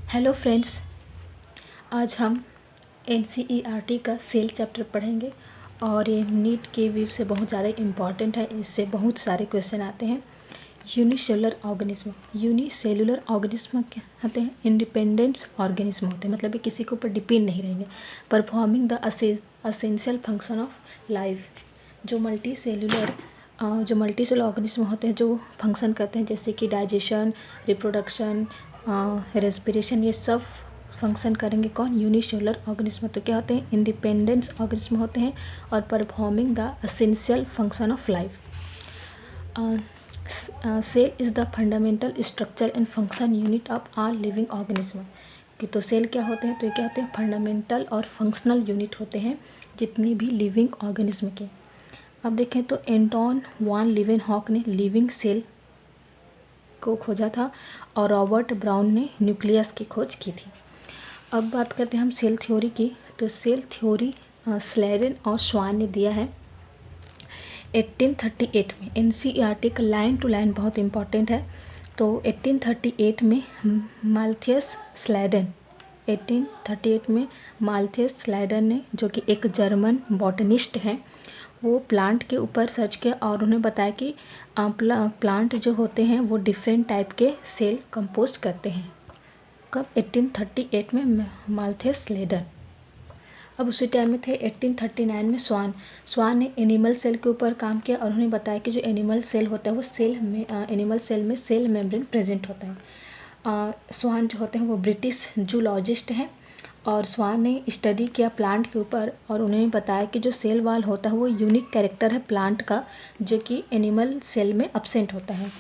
Hello friends, आज हम NCERT का सेल चैप्टर पढ़ेंगे और ये नीट के व्यू से बहुत ज़्यादा इम्पॉर्टेंट है। इससे बहुत सारे क्वेश्चन आते हैं। यूनिसेलुलर ऑर्गेनिज्म क्या होते हैं? इंडिपेंडेंस ऑर्गेनिज्म होते हैं, मतलब ये किसी के ऊपर डिपेंड नहीं रहेंगे। Performing the essential function of life. जो मल्टी सेलुलर ऑर्गेनिज्म होते हैं जो फंक्शन करते हैं, जैसे कि डाइजेशन, रिप्रोडक्शन, रेस्पिरेशन, ये सब फंक्शन करेंगे कौन? Unicellular organism. तो क्या होते हैं? इंडिपेंडेंस ऑर्गेनिज्म होते हैं और performing the essential function of life. Cell is the fundamental structure and function unit of all living organism. कि तो सेल क्या होते हैं? तो ये क्या होते हैं? फंडामेंटल और फंक्शनल यूनिट होते हैं जितने भी लिविंग ऑर्गेनिज्म के। अब देखें तो एंटोन वान लीवेनहॉक ने लिविंग सेल को खोजा था और रॉबर्ट ब्राउन ने न्यूक्लियस की खोज की थी। अब बात करते हैं हम सेल थ्योरी की। तो सेल थ्योरी स्लेडन और स्वान ने दिया है 1838 में। एनसीईआरटी का लाइन टू लाइन बहुत इंपॉर्टेंट है। तो 1838 में माल्थियस स्लेडन ने, जो कि एक जर्मन बॉटनिस्ट हैं, वो प्लांट के ऊपर सर्च किया और उन्हें बताया कि प्लांट जो होते हैं वो डिफरेंट टाइप के सेल कंपोस्ट करते हैं। कब? 1838 में माल्थियस स्लेडन। अब उसी टाइम में थे 1839 में स्वान ने एनिमल सेल के ऊपर काम किया और उन्हें बताया कि जो एनिमल सेल होता है वो एनिमल सेल में सेल मेम्ब्रेन प्रेजेंट होता है। स्वान जो होते हैं वो ब्रिटिश जूलॉजिस्ट हैं और स्वान ने स्टडी किया प्लांट के ऊपर और उन्हें बताया कि जो सेल वाल होता है वो यूनिक कैरेक्टर है प्लांट का, जो कि एनिमल सेल में अब्सेंट होता है।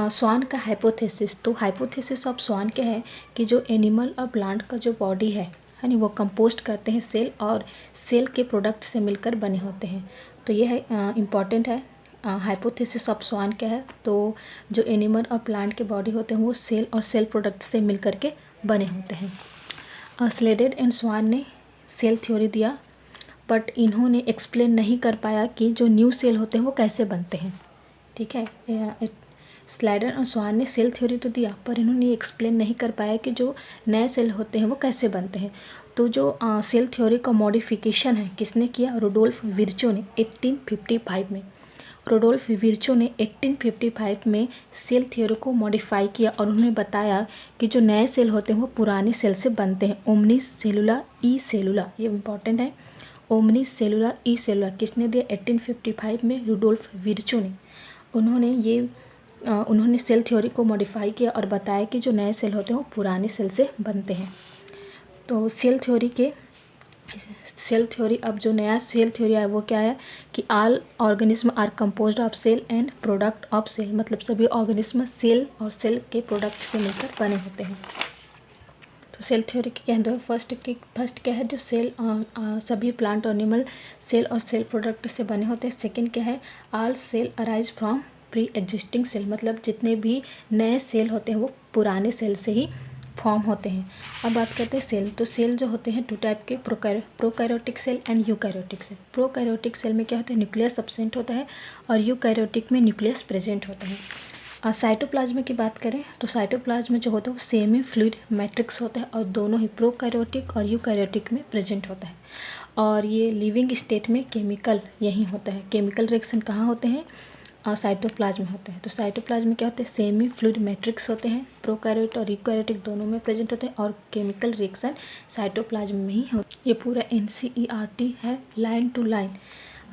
स्वान का हाइपोथेसिस। तो हाइपोथेसिस ऑफ स्वान क्या है कि जो एनिमल और प्लांट का जो बॉडी है नहीं, वो कंपोस्ट करते हैं सेल और सेल के प्रोडक्ट से मिलकर बने होते हैं। तो ये है इम्पॉर्टेंट है। हाइपोथेसिस ऑफ स्वान क्या है? तो जो एनिमल और प्लांट के बॉडी होते हैं वो सेल और सेल प्रोडक्ट से मिलकर के बने होते हैं। स्लेडन एंड स्वान ने सेल थ्योरी दिया, बट इन्होंने एक्सप्लेन नहीं कर पाया कि जो न्यू सेल होते हैं वो कैसे बनते हैं। ठीक है, स्लेडन और स्वान ने सेल थ्योरी तो दिया पर इन्होंने एक्सप्लेन नहीं कर पाया कि जो नए सेल होते हैं वो कैसे बनते हैं। तो जो सेल थ्योरी का मॉडिफिकेशन है किसने किया? रुडोल्फ विर्चो ने 1855 में। रुडोल्फ विर्चो ने 1855 में सेल थ्योरी को मॉडिफाई किया और उन्होंने बताया कि जो नए सेल होते हैं वो पुराने सेल से बनते हैं। ओमनिस सेलुला ई सेलुला, ये इम्पॉर्टेंट है। ओमनिस सेलुला ई सेलुला किसने दिया? 1855 में रुडोल्फ विर्चो ने। उन्होंने सेल थ्योरी को मॉडिफाई किया और बताया कि जो नए सेल होते हैं वो पुराने सेल से बनते हैं। तो सेल थ्योरी अब जो नया सेल थ्योरी है वो क्या है कि all organism are composed of cell and product of cell, मतलब सभी ऑर्गेनिज्म सेल और सेल के प्रोडक्ट से मिलकर बने होते हैं। तो सेल थ्योरी के क्या है? फर्स्ट क्या है? जो सेल सभी प्लांट और एनिमल सेल और सेल प्रोडक्ट से बने होते हैं। सेकेंड क्या है? All cell arise from pre existing cell, मतलब जितने भी नए सेल होते हैं वो पुराने सेल से ही फॉर्म होते हैं। अब बात करते हैं सेल। तो सेल जो होते हैं टू टाइप के, prokaryotic cell and eukaryotic cell. Prokaryotic cell में क्या होता है? न्यूक्लियस एब्सेंट होता है और यूकैरियोटिक में न्यूक्लियस प्रेजेंट होता है। साइटोप्लाज्म की बात करें तो साइटोप्लाज्म जो होता है वो सेमी फ्लूइड मैट्रिक्स होता है और दोनों ही प्रोकैरियोटिक और यूकैरियोटिक में प्रेजेंट होता है। और ये लिविंग स्टेट में केमिकल यही होता है। केमिकल रिएक्शन कहाँ होते हैं? साइटोप्लाज्म में होते हैं। तो साइटोप्लाज्म में क्या होते हैं? सेमी फ्लूइड मैट्रिक्स होते हैं। प्रोकैरियोट और यूकैरियोटिक दोनों में प्रेजेंट होते हैं और केमिकल रिएक्शन साइटोप्लाज्म में ही होता है। ये पूरा एनसीईआरटी है लाइन टू लाइन।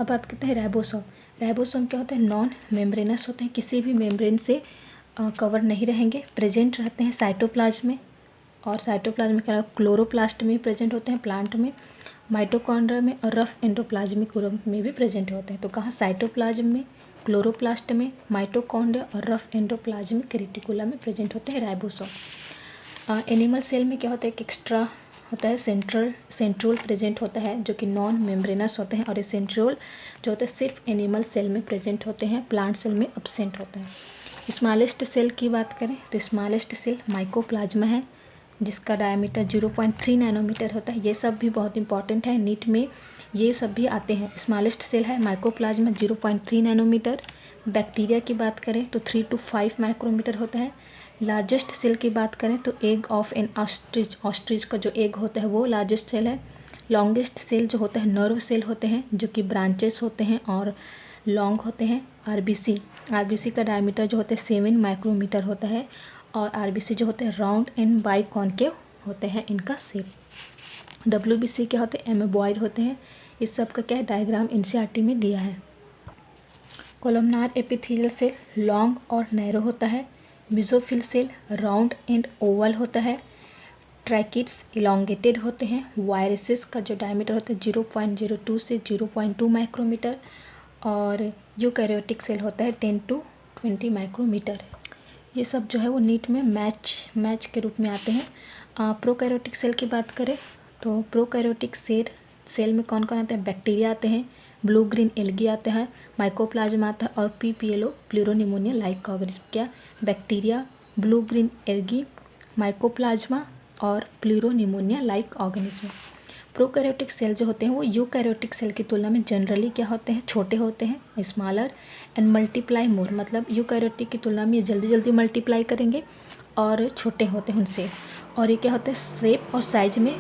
अब बात करते हैं राइबोसोम। राइबोसोम क्या होते हैं? नॉन मेम्ब्रेनस होते हैं, किसी भी मेम्ब्रेन से कवर नहीं रहेंगे, प्रेजेंट रहते हैं साइटोप्लाज्म में। और साइटोप्लाज्म में क्या? क्लोरोप्लास्ट में प्रेजेंट होते हैं प्लांट में, माइटोकॉन्ड्रिया में और रफ एंडोप्लाज्मिक ग्रुप में भी प्रेजेंट होते हैं। तो कहाँ? साइटोप्लाज्म में, क्लोरोप्लास्ट में, माइटोकॉन्ड्रिया और रफ एंडोप्लाज्मिक रेटिकुलम में प्रेजेंट होते हैं राइबोसोम। एनिमल सेल में क्या होता है? एक एक्स्ट्रा होता है सेंट्रोल प्रेजेंट होता है जो कि नॉन मेम्ब्रेनस होते हैं और ये सेंट्रोल जो होता है सिर्फ एनिमल सेल में प्रेजेंट होते हैं, प्लांट सेल में अब्सेंट होता है। स्मॉलेस्ट सेल की बात करें तो स्मॉलेस्ट सेल माइकोप्लाज्मा है जिसका डायमीटर 0.3 नैनोमीटर होता है। ये सब भी बहुत इंपॉर्टेंट है, नीट में ये सब भी आते हैं। स्मॉलेस्ट सेल है माइकोप्लाज्मा 0.3 नैनोमीटर। बैक्टीरिया की बात करें तो 3 to 5 माइक्रोमीटर होता है। लार्जेस्ट सेल की बात करें तो egg of N ostrich, ostrich का जो एग होता है वो लार्जेस्ट सेल है। लॉन्गेस्ट सेल जो होता है नर्व सेल होते हैं जो कि ब्रांचेस होते हैं और लॉन्ग होते हैं। आरबीसी, आरबीसी का डायमीटर जो होता है 7 माइक्रोमीटर होता है और आरबीसी जो होते हैं राउंड एंड बाइकॉन्केव होते हैं इनका शेप। डब्ल्यूबीसी क्या होते हैं, एमेबॉइड होते हैं। इस सब का क्या है डायग्राम एनसीईआरटी में दिया है। कोलमनार एपिथेलियल सेल लॉन्ग और नैरो होता है। Mesophyll cell round and oval होता है। ट्रैकिड्स इलोंगेटेड होते हैं। वायरसेस का जो डायमीटर होता है 0.02 से 0.2 माइक्रोमीटर और यूकैरियोटिक सेल होता है 10 to 20 माइक्रोमीटर। ये सब जो है वो नीट में मैच के रूप में आते हैं। प्रोकैरियोटिक सेल की बात करें तो प्रोकैरियोटिक सेल में कौन कौन आते हैं, बैक्टीरिया आते हैं, ब्लू ग्रीन एल्गी आता है, माइकोप्लाज्मा आता है और पीपीएलओ प्लूरोनिमोनिया लाइक ऑर्गेनिज्म। क्या, bacteria, blue green algae, mycoplasma और pleuropneumonia like organism. Prokaryotic cell जो होते हैं वो यूकैरियोटिक सेल की तुलना में जनरली क्या होते हैं, छोटे होते हैं, स्मॉलर एंड मल्टीप्लाई मोर। मतलब यूकैरियोटिक की तुलना में ये जल्दी जल्दी मल्टीप्लाई करेंगे और छोटे होते हैं उनसे। और ये क्या होता है, शेप और साइज में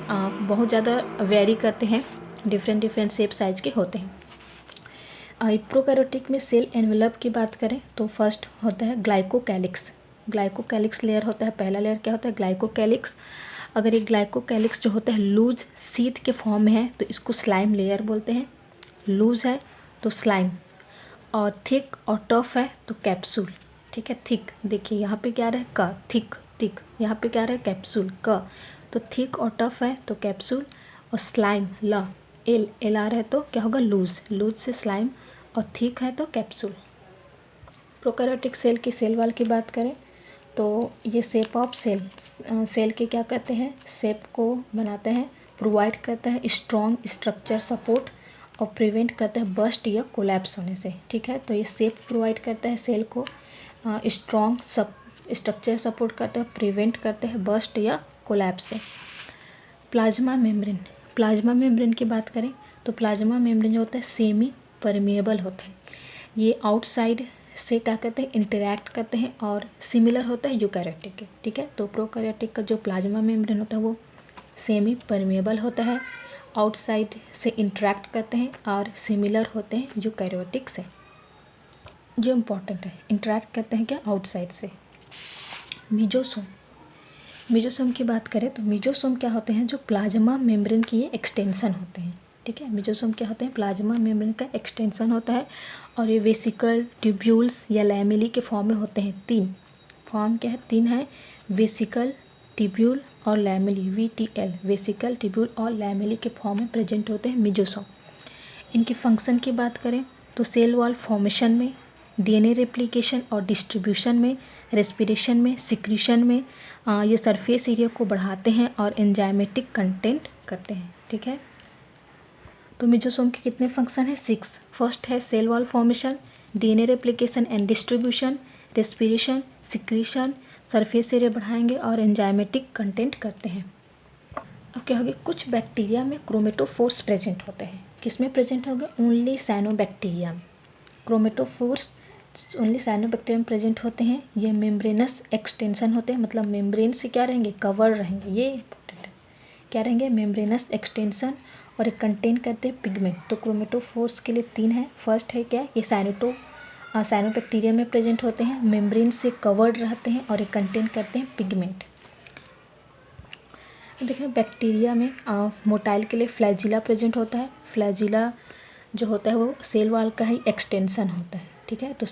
बहुत ज़्यादा वेरी करते हैं, डिफरेंट शेप साइज के होते हैं। प्रोकैरियोटिक में सेल एनवेलप की बात करें तो फर्स्ट होता है ग्लाइकोकैलिक्स। ग्लाइकोकैलिक्स लेयर होता है, पहला लेयर क्या होता है, ग्लाइकोकैलिक्स। अगर ये ग्लाइकोकैलिक्स जो होता है लूज सीथ के फॉर्म में है तो इसको स्लाइम लेयर बोलते हैं। लूज है तो स्लाइम, और थिक और टफ है तो कैप्सूल। ठीक है, थिक देखिए यहाँ पे क्या रहा है का, थिक थिक, यहाँ पे क्या रहा है कैप्सूल का, तो थिक और टफ है तो कैप्सूल। और स्लाइम ला एल आ रहा है तो क्या होगा, लूज, लूज से स्लाइम, और थिक है तो कैप्सूल। प्रोकैरियोटिक सेल की सेल वॉल की बात करें तो ये शेप ऑफ सेल के क्या कहते हैं, शेप को बनाते हैं, प्रोवाइड करता है स्ट्रॉन्ग स्ट्रक्चर सपोर्ट और प्रिवेंट करता है बस्ट या कोलैप्स होने से। ठीक है, तो ये शेप प्रोवाइड करता है सेल को, स्ट्रॉन्ग स्ट्रक्चर सपोर्ट करता है, प्रिवेंट करते हैं बस्ट या कोलैप्स से। प्लाज्मा मेम्ब्रेन, प्लाज्मा मेम्ब्रेन की बात करें तो प्लाज्मा मेम्ब्रेन जो होता है सेमी परमिएबल होता है। ये आउटसाइड से क्या कहते हैं, इंटरैक्ट करते हैं और सिमिलर होता है यूकैरियोटिक के। ठीक है, तो प्रोकैरियोटिक का जो प्लाज्मा मेम्ब्रेन होता है वो सेमी परमिएबल होता है, आउटसाइड से इंटरैक्ट करते हैं और सिमिलर होते हैं यूकैरियोटिक से। जो इम्पोर्टेंट है, इंटरैक्ट करते हैं क्या, आउटसाइड से। मीजोसोम, मीजोसोम की बात करें तो मीजोसोम क्या होते हैं, जो प्लाज्मा मेम्ब्रेन की एक्सटेंशन होते हैं। ठीक है, मीजोसोम क्या होते हैं, प्लाज्मा मेम्ब्रेन का एक्सटेंशन होता है और ये वेसिकल, ट्यूब्यूल्स या लैमेली के फॉर्म में होते हैं। तीन फॉर्म क्या है, तीन है, वेसिकल, ट्यूब्यूल और लैमेली, VTL, वेसिकल, ट्यूब्यूल और लैमेली के फॉर्म में प्रेजेंट होते हैं मीजोसोम। इनकी फंक्शन की बात करें तो सेल वॉल फॉर्मेशन में, DNA रेप्लिकेशन और डिस्ट्रीब्यूशन में, रेस्पिरेशन में, सिक्रीशन में, ये सरफेस एरिया को बढ़ाते हैं और एंजाइमेटिक कंटेंट करते हैं। ठीक है, तो मीजोसोम के कितने फंक्शन हैं, 6। फर्स्ट है cell wall formation, DNA replication and distribution, respiration, secretion, surface area बढ़ाएंगे और एंजाइमेटिक कंटेंट करते हैं। अब क्या होगा, कुछ बैक्टीरिया में क्रोमेटोफोर्स प्रेजेंट होते हैं। किसमें प्रेजेंट होगा, ओनली साइनोबैक्टीरिया में क्रोमेटोफोर्स ओनली साइनोबैक्टीरिया में प्रेजेंट होते हैं। ये मेम्ब्रेनस एक्सटेंशन होते हैं, मतलब मेम्ब्रेन से क्या रहेंगे, कवर रहेंगे, ये इंपॉर्टेंट है, क्या रहेंगे, मेम्ब्रेनस एक्सटेंशन, और एक कंटेन करते हैं पिगमेंट। तो क्रोमेटोफोर्स के लिए 3 है। फर्स्ट है क्या, ये साइनोबैक्टीरिया में प्रेजेंट होते हैं, मेम्ब्रेन से कवर्ड रहते हैं और एक कंटेन करते हैं पिगमेंट। देखिए बैक्टीरिया में मोटाइल के लिए फ्लैजिला प्रेजेंट होता है। फ्लैजिला जो होता है वो सेल वॉल का ही एक्सटेंशन होता है। ठीक है, तो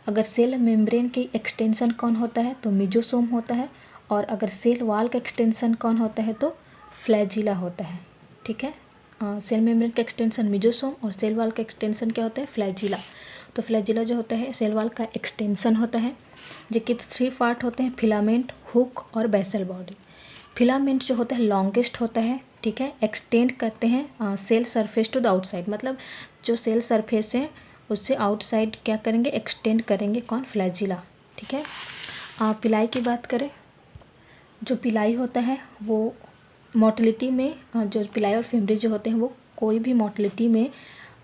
अगर सेल मेम्ब्रेन की एक्सटेंशन कौन होता है तो मीजोसोम होता है, और अगर सेल वॉल का एक्सटेंशन कौन होता है तो फ्लैजिला होता है। ठीक है, सेल मेम्ब्रेन का एक्सटेंशन मीजोसोम और सेल वॉल का एक्सटेंशन क्या होता है, फ्लैजिला। तो फ्लैजिला जो होता है सेल वॉल का एक्सटेंशन होता है, जिसके 3 पार्ट होते हैं, फिलामेंट, हुक और बेसल बॉडी। फिलामेंट जो होता है लॉन्गेस्ट होता है। ठीक है, एक्सटेंड करते हैं cell surface to the outside, मतलब जो सेल सरफेस है उससे आउटसाइड क्या करेंगे, एक्सटेंड करेंगे, कौन, फ्लैजिला। ठीक है, पिलाई की बात करें, जो पिलाई होता है वो मोटिलिटी में, जो पिलाई और फिमरी जो होते हैं वो कोई भी मोटिलिटी में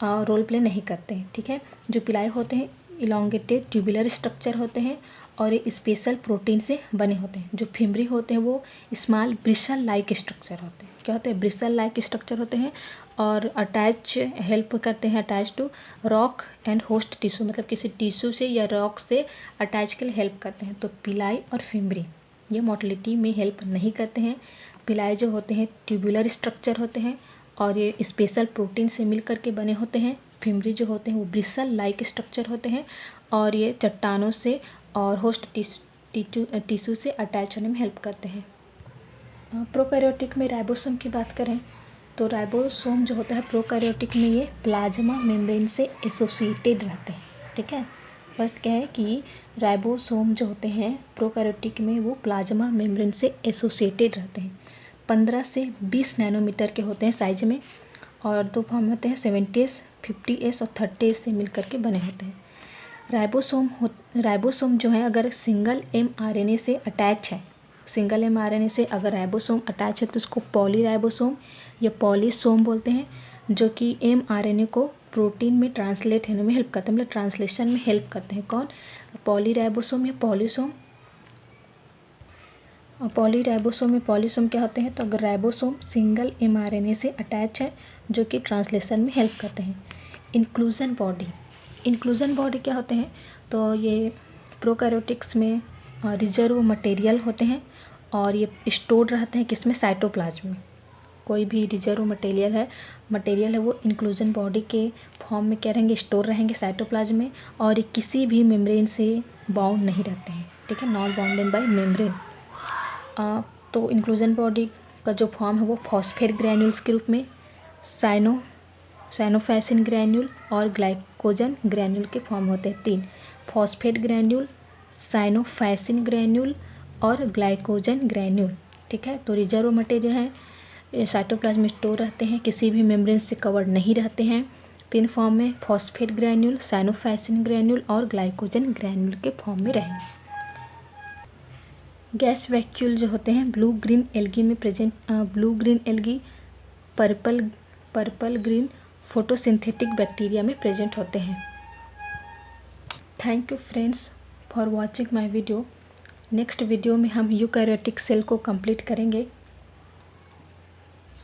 रोल प्ले नहीं करते हैं। ठीक है, जो पिलाई होते हैं इलोंगेटेड ट्यूबुलर स्ट्रक्चर होते हैं और ये स्पेशल प्रोटीन से बने होते हैं। जो फिमरी होते हैं वो स्मॉल ब्रिसल लाइक स्ट्रक्चर होते हैं। क्या होते हैं? ब्रिसल लाइक स्ट्रक्चर होते हैं और अटैच हेल्प करते हैं attach to rock and host tissue, मतलब किसी टिश्यू से या रॉक से अटैच के लिए हेल्प करते हैं। तो पिलाई और फिमरी ये मोटिलिटी में हेल्प नहीं करते हैं। पिलाई जो होते हैं ट्यूबुलर स्ट्रक्चर होते हैं और ये स्पेशल प्रोटीन से मिल करके बने होते हैं। फिमरी जो होते हैं वो ब्रिसल लाइक स्ट्रक्चर होते हैं और ये चट्टानों से और होस्ट टिश्यू से अटैच होने में हेल्प करते हैं। प्रोकैरियोटिक में राइबोसोम की बात करें तो राइबोसोम जो होता है प्रोकैरियोटिक में ये प्लाज्मा मेम्ब्रेन से एसोसिएटेड रहते हैं। ठीक है, फर्स्ट क्या है कि राइबोसोम जो होते हैं प्रोकैरियोटिक में वो प्लाज्मा मेम्ब्रेन से एसोसिएटेड रहते हैं। 15 से 20 नैनोमीटर के होते हैं साइज में और दो फॉर्म होते हैं 70S, 50S और 30S से मिल करके बने होते हैं। राइबोसोम जो है अगर सिंगल mRNA से अटैच है, सिंगल mRNA से अगर राइबोसोम अटैच है तो उसको पॉलीराइबोसोम या पॉलीसोम बोलते हैं, जो कि mRNA को प्रोटीन में ट्रांसलेट होने में हेल्प करते हैं, मतलब ट्रांसलेशन में हेल्प करते हैं। कौन? पॉलीराइबोसोम या पॉलीसोम। पॉलीराइबोसोम में पॉलीसोम क्या होते हैं? तो अगर राइबोसोम सिंगल mRNA से अटैच है जो कि ट्रांसलेशन में हेल्प करते हैं। इंक्लूजन बॉडी क्या होते हैं? तो ये प्रोकैरियोटिक्स में रिजर्व मटेरियल होते हैं और ये स्टोर्ड रहते हैं किसमें? साइटोप्लाज्म में। कोई भी रिजर्व मटेरियल है वो इंक्लूजन बॉडी के फॉर्म में क्या रहेंगे? स्टोर रहेंगे साइटोप्लाज्म में और ये किसी भी मेम्ब्रेन से बाउंड नहीं रहते हैं। ठीक है, नॉट बाउंडेड बाय मेम्ब्रेन। तो इंक्लूजन बॉडी का जो फॉर्म है वो फॉस्फेट ग्रैन्यूल्स के रूप में साइनोफाइसिन ग्रैन्यूल और ग्लाइकोजन ग्रैन्यूल के फॉर्म होते हैं। 3 फॉस्फेट ग्रैन्यूल, साइनोफाइसिन ग्रैन्यूल और ग्लाइकोजन ग्रैन्यूल। ठीक है, तो रिजर्व मटेरियल है, साइटोप्लाज्म में स्टोर रहते हैं, किसी भी मेम्ब्रेन से कवर्ड नहीं रहते हैं। 3 फॉर्म में फॉस्फेट ग्रैन्यूल, साइनोफाइसिन ग्रैन्यूल और ग्लाइकोजन ग्रैन्यूल के फॉर्म में रहेंगे। गैस वैक्यूल जो होते हैं ब्लू ग्रीन एल्गी में present, blue green algae purple green photosynthetic bacteria में प्रेजेंट होते हैं। Thank you friends for watching my video. Next video में हम यूकैरियोटिक सेल को कंप्लीट करेंगे।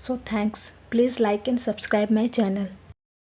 So thanks, please like and subscribe my channel.